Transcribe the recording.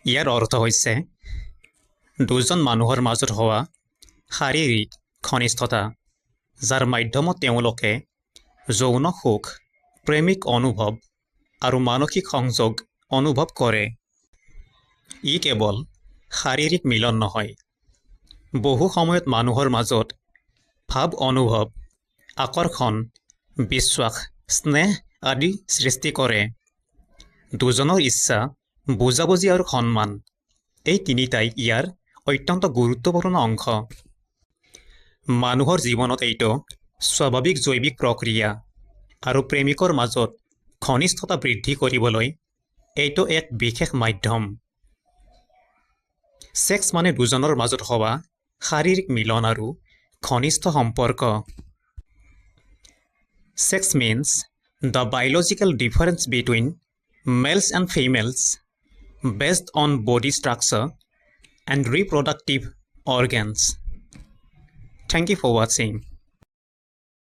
ইয়াৰ অৰ্থ হৈছে দুজন মানুহৰ মাজত হোৱা শাৰীৰিক ঘনিষ্ঠতা, যাৰ মাধ্যমত তেওঁলোকে যৌন সুখ, প্ৰেমিক অনুভৱ আৰু মানসিক সংযোগ অনুভৱ কৰে। ই কেৱল শাৰীৰিক মিলন নহয়, বহু সময়ত মানুহৰ মাজত ভাৱ অনুভৱ, আকৰ্ষণ, বিশ্বাস, স্নেহ আদি সৃষ্টি কৰে। দুজনৰ ইচ্ছা, বুজাবুজি আৰু সন্মান, এই তিনিটাই ইয়াৰ অত্যন্ত গুৰুত্বপূৰ্ণ অংশ। মানুহৰ জীৱনত এইটো স্বাভাৱিক জৈৱিক প্ৰক্ৰিয়া, আৰু প্ৰেমিকৰ মাজত ঘনিষ্ঠতা বৃদ্ধি কৰিবলৈ এইটো এক বিশেষ মাধ্যম। ছেক্স মানে দুজনৰ মাজত হোৱা শাৰীৰিক মিলন আৰু ঘনিষ্ঠ সম্পৰ্ক। Sex means the biological difference between males and females based on body structure and reproductive organs. Thank you for watching.